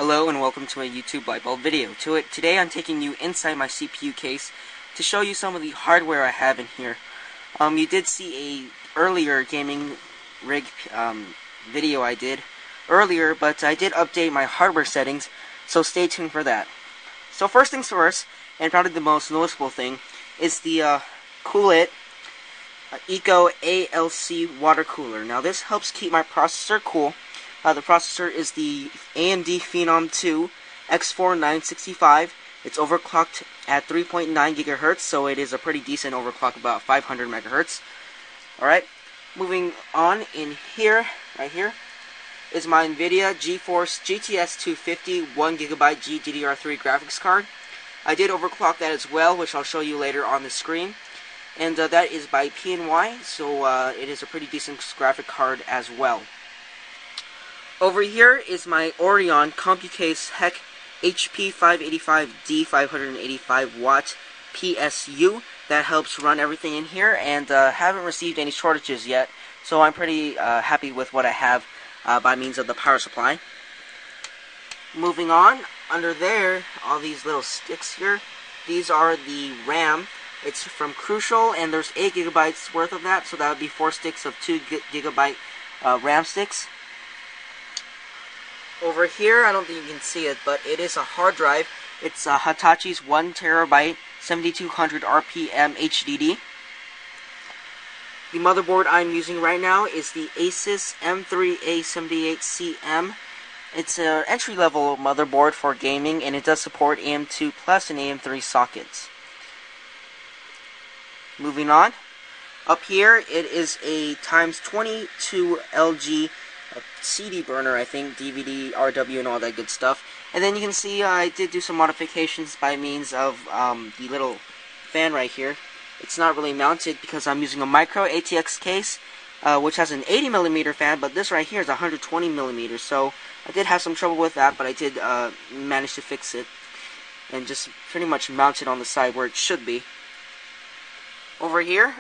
Hello and welcome to a YouTube light bulb video. Today I'm taking you inside my CPU case to show you some of the hardware I have in here. You did see a earlier gaming rig video I did earlier, but I did update my hardware settings, so stay tuned for that. So first things first, and probably the most noticeable thing, is the CoolIt Eco A.L.C water cooler. Now this helps keep my processor cool. The processor is the AMD Phenom 2 X4965. It's overclocked at 3.9 GHz, so it is a pretty decent overclock, about 500 MHz. Alright, moving on, in here, right here, is my nVidia GeForce GTX 250 1GB GDDR3 graphics card. I did overclock that as well, which I'll show you later on the screen. And that is by PNY, so it is a pretty decent graphic card as well. Over here is my Orion CompuCase HEC HP 585D 585 watt PSU that helps run everything in here, and haven't received any shortages yet, so I'm pretty happy with what I have by means of the power supply. Moving on, under there, all these little sticks here, these are the RAM. It's from Crucial, and there's 8 GB worth of that, so that would be 4 sticks of 2 GB RAM sticks. Over here, I don't think you can see it, but it is a hard drive. It's Hatachi's 1TB 7200 RPM HDD. The motherboard I'm using right now is the Asus M3A78CM. It's an entry-level motherboard for gaming, and it does support AM2 Plus and AM3 sockets. Moving on, up here it is a ×22 LG CD burner, I think, DVD, RW, and all that good stuff. And then you can see I did do some modifications by means of the little fan right here. It's not really mounted because I'm using a micro ATX case, which has an 80mm fan, but this right here is 120mm. So I did have some trouble with that, but I did manage to fix it and just pretty much mount it on the side where it should be. Over here,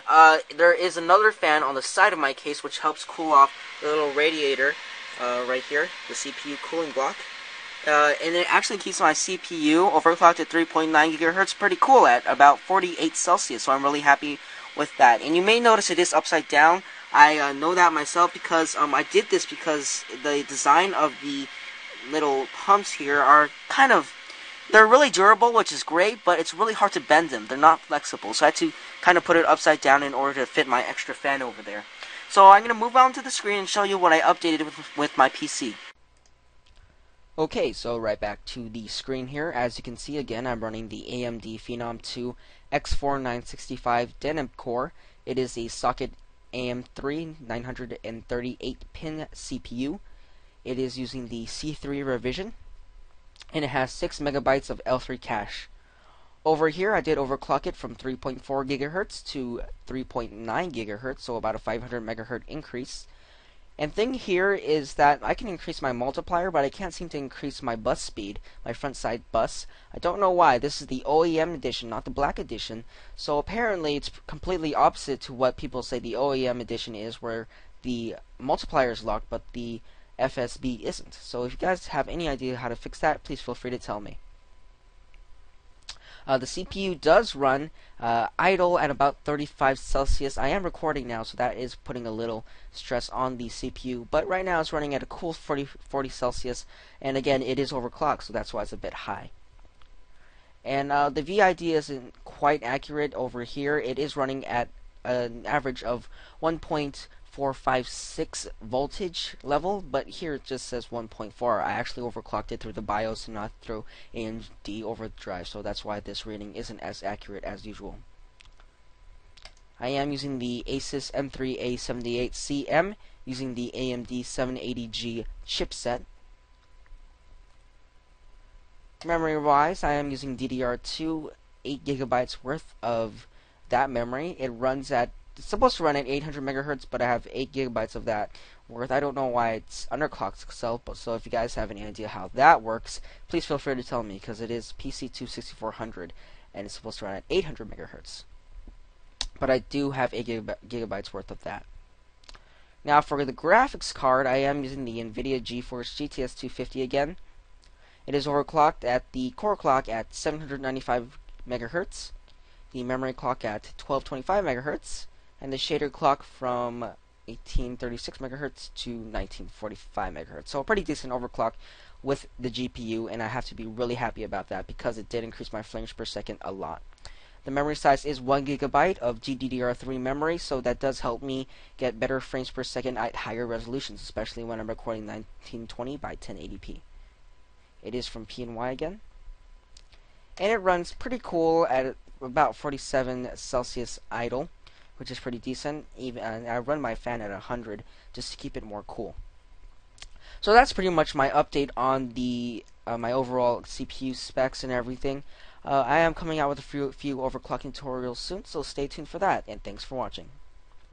there is another fan on the side of my case which helps cool off the little radiator right here, the CPU cooling block. And it actually keeps my CPU overclocked at 3.9 GHz pretty cool at about 48 Celsius, so I'm really happy with that. And you may notice it is upside down. I know that myself because I did this because the design of the little pumps here are they're really durable, which is great, but it's really hard to bend them. They're not flexible, so I had to kind of put it upside down in order to fit my extra fan over there. So I'm going to move on to the screen and show you what I updated with my PC. Okay, so right back to the screen here. As you can see, again, I'm running the AMD Phenom 2 X4965 Denim core. It is a socket AM3 938-pin CPU. It is using the C3 revision, and it has 6 MB of L3 cache. Over here, I did overclock it from 3.4 GHz to 3.9 GHz, so about a 500 MHz increase. And thing here is that I can increase my multiplier, but I can't seem to increase my bus speed, my front side bus. I don't know why. This is the OEM edition, not the black edition. So apparently it's completely opposite to what people say the OEM edition is, where the multiplier is locked, but the FSB isn't. So if you guys have any idea how to fix that, please feel free to tell me. The CPU does run idle at about 35 Celsius. I am recording now, so that is putting a little stress on the CPU. But right now it's running at a cool 40 Celsius. And again, it is overclocked, so that's why it's a bit high. And the VID isn't quite accurate over here. It is running at an average of 1.456 voltage level, but here it just says 1.4. I actually overclocked it through the BIOS and not through AMD overdrive, so that's why this reading isn't as accurate as usual. I am using the Asus M3A78CM using the AMD 780G chipset. Memory wise, I am using DDR2, 8 GB worth of that memory. It's supposed to run at 800 MHz, but I have 8 GB of that worth. I don't know why it's underclocked itself, but so if you guys have any idea how that works, please feel free to tell me, because it is PC2 6400 and it's supposed to run at 800 MHz. But I do have 8 GB worth of that. Now for the graphics card, I am using the nVidia GeForce GTX 250 again. It is overclocked at the core clock at 795 megahertz, the memory clock at 1225 megahertz, and the shader clock from 1836 megahertz to 1945 megahertz. So a pretty decent overclock with the GPU, and I have to be really happy about that because it did increase my frames per second a lot. The memory size is 1 gigabyte of GDDR3 memory, so that does help me get better frames per second at higher resolutions, especially when I'm recording 1920 by 1080p. It is from PNY again. And it runs pretty cool at about 47 Celsius idle, which is pretty decent. And I run my fan at 100 just to keep it more cool. So that's pretty much my update on the my overall CPU specs and everything. I am coming out with a few overclocking tutorials soon, so stay tuned for that, and thanks for watching.